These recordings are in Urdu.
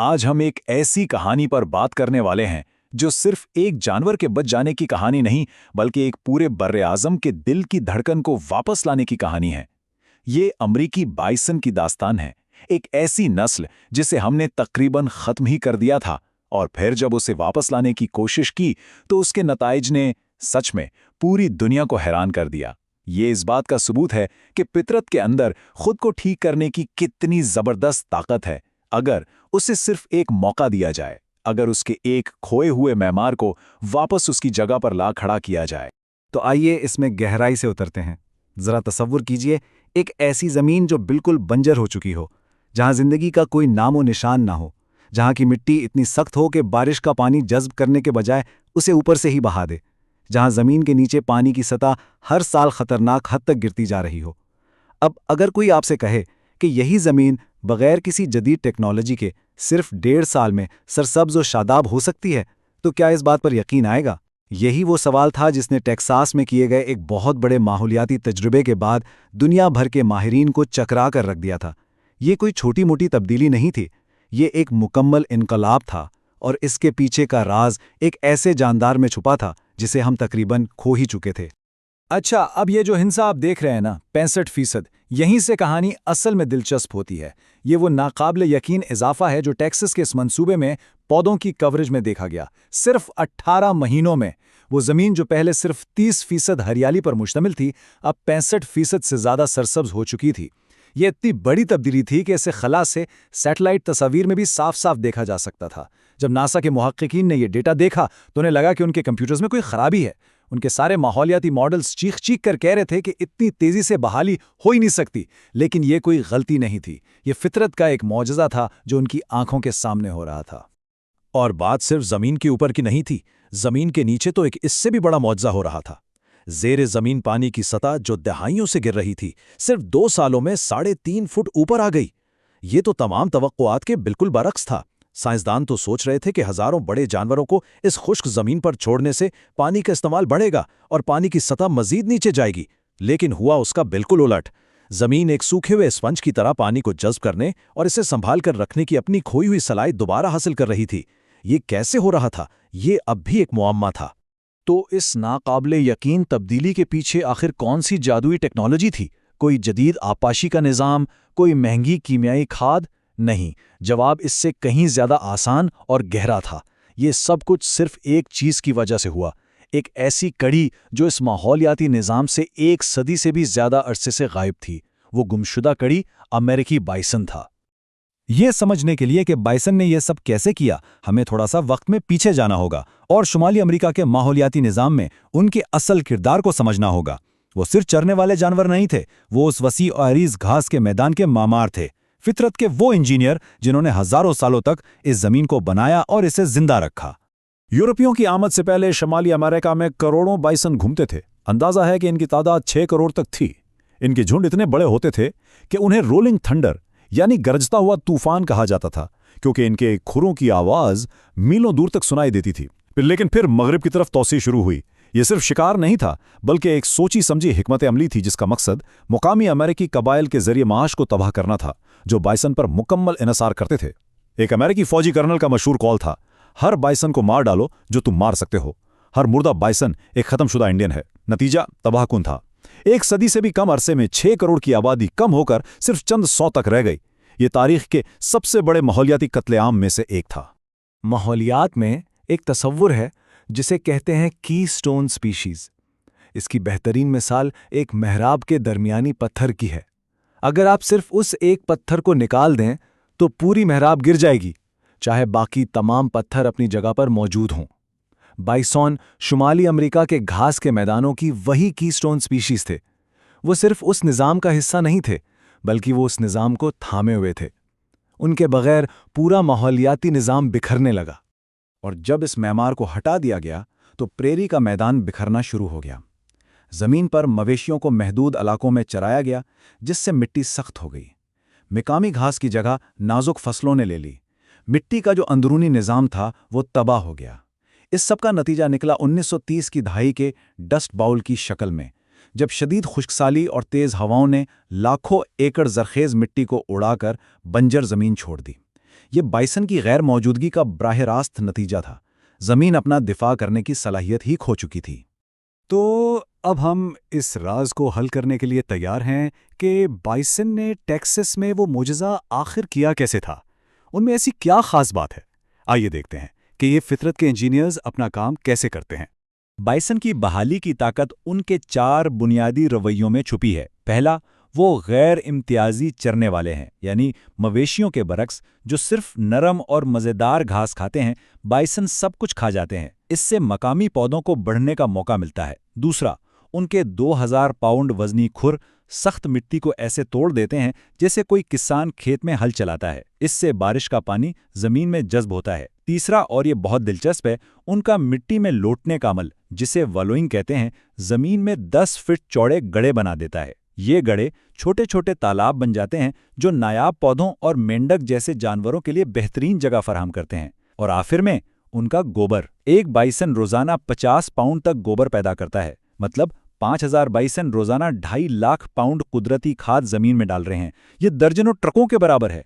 آج ہم ایک ایسی کہانی پر بات کرنے والے ہیں جو صرف ایک جانور کے بچ جانے کی کہانی نہیں بلکہ ایک پورے بر اعظم کے دل کی دھڑکن کو واپس لانے کی کہانی ہے۔ یہ امریکی بائسن کی داستان ہے، ایک ایسی نسل جسے ہم نے تقریباً ختم ہی کر دیا تھا، اور پھر جب اسے واپس لانے کی کوشش کی تو اس کے نتائج نے سچ میں پوری دنیا کو حیران کر دیا۔ یہ اس بات کا ثبوت ہے کہ فطرت کے اندر خود کو ٹھیک کرنے کی کتنی زبردست طاقت ہے، اگر اسے صرف ایک موقع دیا جائے، اگر اس کے ایک کھوئے ہوئے معمار کو واپس اس کی جگہ پر لا کھڑا کیا جائے۔ تو آئیے اس میں گہرائی سے اترتے ہیں۔ ذرا تصور کیجئے ایک ایسی زمین جو بالکل بنجر ہو چکی ہو، جہاں زندگی کا کوئی نام و نشان نہ ہو، جہاں کی مٹی اتنی سخت ہو کہ بارش کا پانی جذب کرنے کے بجائے اسے اوپر سے ہی بہا دے، جہاں زمین کے نیچے پانی کی سطح ہر سال خطرناک حد تک گرتی جا رہی ہو۔ اب اگر کوئی آپ سے کہے کہ یہی زمین بغیر کسی جدید ٹیکنالوجی کے صرف 1.5 سال میں سرسبز و شاداب ہو سکتی ہے، تو کیا اس بات پر یقین آئے گا؟ یہی وہ سوال تھا جس نے ٹیکساس میں کیے گئے ایک بہت بڑے ماحولیاتی تجربے کے بعد دنیا بھر کے ماہرین کو چکرا کر رکھ دیا تھا۔ یہ کوئی چھوٹی موٹی تبدیلی نہیں تھی، یہ ایک مکمل انقلاب تھا، اور اس کے پیچھے کا راز ایک ایسے جاندار میں چھپا تھا جسے ہم تقریباً کھو ہی چکے تھے۔ اچھا، اب یہ جو ہنسا آپ دیکھ رہے ہیں نا، 65%، یہیں سے کہانی اصل میں دلچسپ ہوتی ہے۔ یہ وہ ناقابل یقین اضافہ ہے جو ٹیکساس کے اس منصوبے میں پودوں کی کوریج میں دیکھا گیا۔ صرف 18 مہینوں میں وہ زمین جو پہلے صرف 30% ہریالی پر مشتمل تھی، اب 65% سے زیادہ سرسبز ہو چکی تھی۔ یہ اتنی بڑی تبدیلی تھی کہ اسے خلا سے سیٹلائٹ تصاویر میں بھی صاف صاف دیکھا جا سکتا تھا۔ جب ناسا کے محققین نے یہ ڈیٹا دیکھا تو انہیں لگا کہ ان کے کمپیوٹرز میں کوئی خرابی ہے۔ ان کے سارے ماحولیاتی ماڈلز چیخ چیخ کر کہہ رہے تھے کہ اتنی تیزی سے بحالی ہو ہی نہیں سکتی، لیکن یہ کوئی غلطی نہیں تھی، یہ فطرت کا ایک معجزہ تھا جو ان کی آنکھوں کے سامنے ہو رہا تھا۔ اور بات صرف زمین کے اوپر کی نہیں تھی، زمین کے نیچے تو ایک اس سے بھی بڑا معجزہ ہو رہا تھا۔ زیر زمین پانی کی سطح جو دہائیوں سے گر رہی تھی، صرف 2 سالوں میں 3.5 فٹ اوپر آ گئی۔ یہ تو تمام توقعات کے بالکل برعکس تھا۔ سائنسدان تو سوچ رہے تھے کہ ہزاروں بڑے جانوروں کو اس خشک زمین پر چھوڑنے سے پانی کا استعمال بڑھے گا اور پانی کی سطح مزید نیچے جائے گی، لیکن ہوا اس کا بالکل الٹ۔ زمین ایک سوکھے ہوئے اسپنج کی طرح پانی کو جذب کرنے اور اسے سنبھال کر رکھنے کی اپنی کھوئی ہوئی صلاحیت دوبارہ حاصل کر رہی تھی۔ یہ کیسے ہو رہا تھا؟ یہ اب بھی ایک معمہ تھا۔ تو اس ناقابل یقین تبدیلی کے پیچھے آخر کون سی جادوئی ٹیکنالوجی تھی؟ کوئی جدید آبپاشی کا نظام؟ کوئی مہنگی کیمیائی کھاد؟ نہیں، جواب اس سے کہیں زیادہ آسان اور گہرا تھا۔ یہ سب کچھ صرف ایک چیز کی وجہ سے ہوا، ایک ایسی کڑی جو اس ماحولیاتی نظام سے 1 صدی سے بھی زیادہ عرصے سے غائب تھی۔ وہ گمشدہ کڑی امریکی بائسن تھا۔ یہ سمجھنے کے لیے کہ بائسن نے یہ سب کیسے کیا، ہمیں تھوڑا سا وقت میں پیچھے جانا ہوگا اور شمالی امریکہ کے ماحولیاتی نظام میں ان کے اصل کردار کو سمجھنا ہوگا۔ وہ صرف چرنے والے جانور نہیں تھے، وہ اس وسیع و عریض گھاس کے میدان کے معمار تھے، فطرت کے وہ انجینئر جنہوں نے ہزاروں سالوں تک اس زمین کو بنایا اور اسے زندہ رکھا۔ یورپیوں کی آمد سے پہلے شمالی امریکہ میں کروڑوں بائسن گھومتے تھے۔ اندازہ ہے کہ ان کی تعداد 6 کروڑ تک تھی۔ ان کے جھنڈ اتنے بڑے ہوتے تھے کہ انہیں رولنگ تھنڈر یعنی گرجتا ہوا طوفان کہا جاتا تھا، کیونکہ ان کے کھروں کی آواز میلوں دور تک سنائی دیتی تھی۔ لیکن پھر مغرب کی طرف توسیع شروع ہوئی۔ یہ صرف شکار نہیں تھا بلکہ ایک سوچی سمجھی حکمت عملی تھی جس کا مقصد مقامی امریکی قبائل کے ذریعے معاش کو تباہ کرنا تھا جو بائسن پر مکمل انحصار کرتے تھے۔ ایک امریکی فوجی کرنل کا مشہور قول تھا، ہر بائسن کو مار ڈالو جو تم مار سکتے ہو۔ ہر مردہ بائسن ایک ختم شدہ انڈین ہے۔ نتیجہ تباہ کن تھا۔ 1 صدی سے بھی کم عرصے میں 6 کروڑ کی آبادی کم ہو کر صرف چند 100 تک رہ گئی۔ یہ تاریخ کے سب سے بڑے ماحولیاتی قتل عام میں سے ایک تھا۔ ماحولیات میں ایک تصور ہے جسے کہتے ہیں کی سٹون سپیشیز۔ اس کی بہترین مثال ایک محراب کے درمیانی پتھر کی ہے۔ اگر آپ صرف اس ایک پتھر کو نکال دیں تو پوری محراب گر جائے گی، چاہے باقی تمام پتھر اپنی جگہ پر موجود ہوں۔ بائسون شمالی امریکہ کے گھاس کے میدانوں کی وہی کی سٹون سپیشیز تھے۔ وہ صرف اس نظام کا حصہ نہیں تھے بلکہ وہ اس نظام کو تھامے ہوئے تھے۔ ان کے بغیر پورا ماحولیاتی نظام بکھرنے لگا، اور جب اس معمار کو ہٹا دیا گیا تو پریری کا میدان بکھرنا شروع ہو گیا۔ زمین پر مویشیوں کو محدود علاقوں میں چرایا گیا جس سے مٹی سخت ہو گئی۔ مقامی گھاس کی جگہ نازک فصلوں نے لے لی۔ مٹی کا جو اندرونی نظام تھا وہ تباہ ہو گیا۔ اس سب کا نتیجہ نکلا 1930 کی دہائی کے ڈسٹ باؤل کی شکل میں، جب شدید خشکسالی اور تیز ہواؤں نے لاکھوں ایکڑ زرخیز مٹی کو اڑا کر بنجر زمین چھوڑ دی۔ یہ بائسن کی غیر موجودگی کا براہ راست نتیجہ تھا۔ زمین اپنا دفاع کرنے کی صلاحیت ہی کھو چکی تھی۔ تو اب ہم اس راز کو حل کرنے کے لیے تیار ہیں کہ بائسن نے ٹیکسس میں وہ معجزہ آخر کیا کیسے تھا؟ ان میں ایسی کیا خاص بات ہے؟ آئیے دیکھتے ہیں کہ یہ فطرت کے انجینئرز اپنا کام کیسے کرتے ہیں۔ بائسن کی بحالی کی طاقت ان کے 4 بنیادی رویوں میں چھپی ہے۔ پہلا، وہ غیر امتیازی چرنے والے ہیں، یعنی مویشیوں کے برعکس جو صرف نرم اور مزیدار گھاس کھاتے ہیں، بائسن سب کچھ کھا جاتے ہیں۔ اس سے مقامی پودوں کو بڑھنے کا موقع ملتا ہے۔ دوسرا، ان کے 2000 پاؤنڈ وزنی کھر سخت مٹی کو ایسے توڑ دیتے ہیں جیسے کوئی کسان کھیت میں ہل چلاتا ہے۔ اس سے بارش کا پانی زمین میں جذب ہوتا ہے۔ تیسرا، اور یہ بہت دلچسپ ہے، ان کا مٹی میں لوٹنے کا عمل، جسے والوئنگ کہتے ہیں، زمین میں 10 فٹ چوڑے گڑھے بنا دیتا ہے۔ یہ گڑھے چھوٹے چھوٹے تالاب بن جاتے ہیں جو نایاب پودوں اور مینڈک جیسے جانوروں کے لیے بہترین جگہ فراہم کرتے ہیں۔ اور آخر میں ان کا گوبر، ایک بائسن روزانہ 50 پاؤنڈ تک گوبر پیدا کرتا ہے، مطلب 5000 بائسن روزانہ 2.5 لاکھ پاؤنڈ قدرتی کھاد زمین میں ڈال رہے ہیں۔ یہ درجنوں ٹرکوں کے برابر ہے۔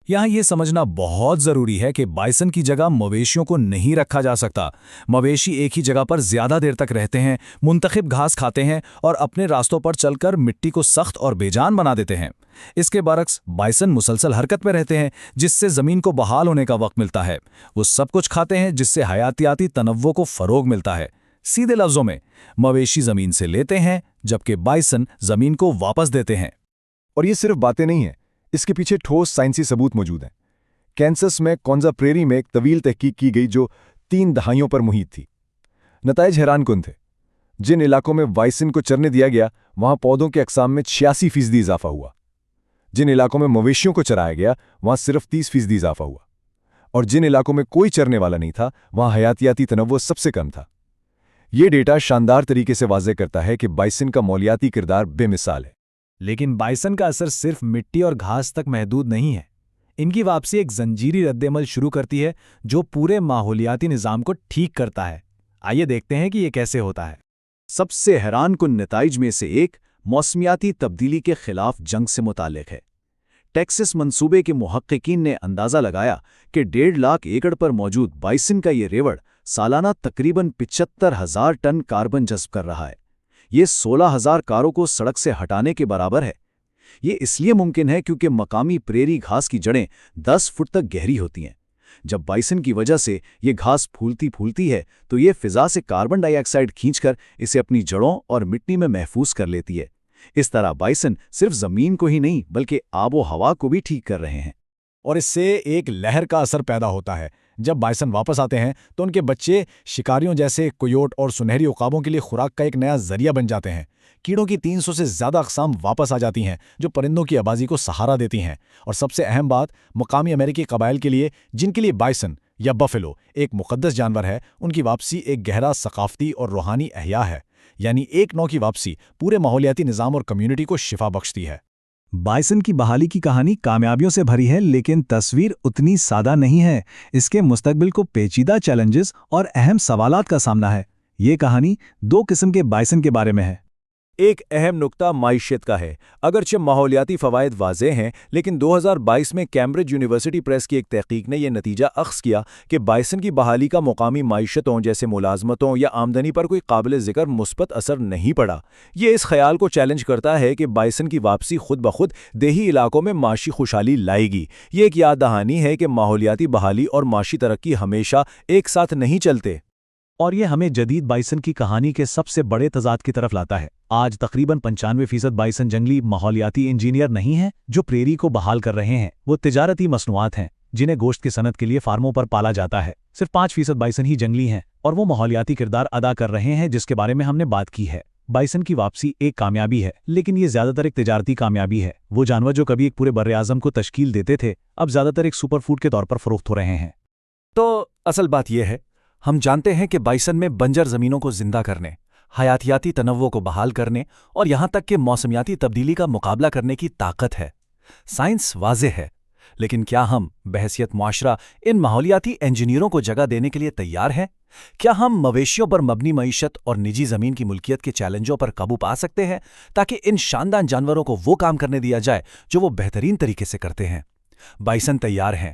یہاں یہ سمجھنا بہت ضروری ہے کہ بائسن کی جگہ مویشیوں کو نہیں رکھا جا سکتا۔ مویشی ایک ہی جگہ پر زیادہ دیر تک رہتے ہیں، منتخب گھاس کھاتے ہیں اور اپنے راستوں پر چل کر مٹی کو سخت اور بے جان بنا دیتے ہیں۔ اس کے برعکس بائسن مسلسل حرکت میں رہتے ہیں، جس سے زمین کو بحال ہونے کا وقت ملتا ہے۔ وہ سب کچھ کھاتے ہیں جس سے حیاتیاتی تنوع کو فروغ ملتا ہے۔ سیدھے لفظوں میں، مویشی زمین سے لیتے ہیں جبکہ بائسن زمین کو واپس دیتے ہیں۔ اور یہ صرف باتیں نہیں ہیں، اس کے پیچھے ٹھوس سائنسی ثبوت موجود ہیں۔ کینسس میں کونزا پریری میں ایک طویل تحقیق کی گئی جو 3 دہائیوں پر محیط تھی۔ نتائج حیران کن تھے۔ جن علاقوں میں بائسن کو چرنے دیا گیا، وہاں پودوں کے اقسام میں 86% اضافہ ہوا۔ جن علاقوں میں مویشیوں کو چرایا گیا، وہاں صرف 30% اضافہ ہوا۔ اور جن علاقوں میں کوئی چرنے والا نہیں تھا، وہاں حیاتیاتی تنوع سب سے کم تھا۔ یہ ڈیٹا شاندار طریقے سے واضح کرتا ہے کہ بائسن کا مالیاتی کردار بے مثال ہے۔ لیکن بائسن کا اثر صرف مٹی اور گھاس تک محدود نہیں ہے۔ ان کی واپسی ایک زنجیری ردعمل شروع کرتی ہے جو پورے ماحولیاتی نظام کو ٹھیک کرتا ہے۔ آئیے دیکھتے ہیں کہ یہ کیسے ہوتا ہے۔ سب سے حیران کن نتائج میں سے ایک موسمیاتی تبدیلی کے خلاف جنگ سے متعلق ہے۔ ٹیکسس منصوبے کے محققین نے اندازہ لگایا کہ 1.5 لاکھ ایکڑ پر موجود بائسن کا یہ ریوڑ سالانہ تقریباً 75,000 ٹن کاربن جذب کر رہا ہے۔ یہ 16,000 کاروں کو سڑک سے ہٹانے کے برابر ہے۔ یہ اس لیے ممکن ہے کیونکہ مقامی پریری گھاس کی جڑیں 10 فٹ تک گہری ہوتی ہیں۔ جب بائسن کی وجہ سے یہ گھاس پھولتی ہے تو یہ فضا سے کاربن ڈائی آکسائڈ کھینچ کر اسے اپنی جڑوں اور مٹی میں محفوظ کر لیتی ہے۔ اس طرح بائسن صرف زمین کو ہی نہیں بلکہ آب و ہوا کو بھی ٹھیک کر رہے ہیں۔ اور اس سے ایک لہر کا اثر پیدا ہوتا ہے۔ جب بائسن واپس آتے ہیں تو ان کے بچے شکاریوں جیسے کویوٹ اور سنہری عقابوں کے لیے خوراک کا ایک نیا ذریعہ بن جاتے ہیں۔ کیڑوں کی 300 سے زیادہ اقسام واپس آ جاتی ہیں جو پرندوں کی آبادی کو سہارا دیتی ہیں۔ اور سب سے اہم بات، مقامی امریکی قبائل کے لیے جن کے لیے بائسن یا بفیلو ایک مقدس جانور ہے، ان کی واپسی ایک گہرا ثقافتی اور روحانی احیاء ہے۔ یعنی ایک نو کی واپسی پورے ماحولیاتی نظام اور کمیونٹی کو شفا بخشتی ہے۔ بائسن کی بحالی کی کہانی کامیابیوں سے بھری ہے، لیکن تصویر اتنی سادہ نہیں ہے۔ اس کے مستقبل کو پیچیدہ چیلنجز اور اہم سوالات کا سامنا ہے۔ یہ کہانی 2 قسم کے بائسن کے بارے میں ہے۔ ایک اہم نقطہ معیشت کا ہے۔ اگرچہ ماحولیاتی فوائد واضح ہیں، لیکن 2022 میں کیمبرج یونیورسٹی پریس کی ایک تحقیق نے یہ نتیجہ اخذ کیا کہ بائسن کی بحالی کا مقامی معیشتوں جیسے ملازمتوں یا آمدنی پر کوئی قابل ذکر مثبت اثر نہیں پڑا۔ یہ اس خیال کو چیلنج کرتا ہے کہ بائسن کی واپسی خود بخود دیہی علاقوں میں معاشی خوشحالی لائے گی۔ یہ ایک یاد دہانی ہے کہ ماحولیاتی بحالی اور معاشی ترقی ہمیشہ ایک ساتھ نہیں چلتے۔ اور یہ ہمیں جدید بائسن کی کہانی کے سب سے بڑے تضاد کی طرف لاتا ہے۔ آج تقریباً 95% بائسن جنگلی ماحولیاتی انجینئر نہیں ہیں جو پریری کو بحال کر رہے ہیں۔ وہ تجارتی مصنوعات ہیں جنہیں گوشت کی صنعت کے لیے فارموں پر پالا جاتا ہے۔ صرف 5% بائسن ہی جنگلی ہیں اور وہ ماحولیاتی کردار ادا کر رہے ہیں جس کے بارے میں ہم نے بات کی ہے۔ بائسن کی واپسی ایک کامیابی ہے، لیکن یہ زیادہ تر ایک تجارتی کامیابی ہے۔ وہ جانور جو کبھی ایک پورے براعظم کو تشکیل دیتے تھے، اب زیادہ تر ایک سپر فوڈ کے طور پر فروخت ہو رہے ہیں۔ تو اصل بات یہ ہے، ہم جانتے ہیں کہ بائسن میں بنجر زمینوں کو زندہ کرنے، حیاتیاتی تنوع کو بحال کرنے اور یہاں تک کہ موسمیاتی تبدیلی کا مقابلہ کرنے کی طاقت ہے۔ سائنس واضح ہے، لیکن کیا ہم بحیثیت معاشرہ ان ماحولیاتی انجینئروں کو جگہ دینے کے لیے تیار ہیں؟ کیا ہم مویشیوں پر مبنی معیشت اور نجی زمین کی ملکیت کے چیلنجوں پر قابو پا سکتے ہیں تاکہ ان شاندار جانوروں کو وہ کام کرنے دیا جائے جو وہ بہترین طریقے سے کرتے ہیں؟ بائسن تیار ہیں،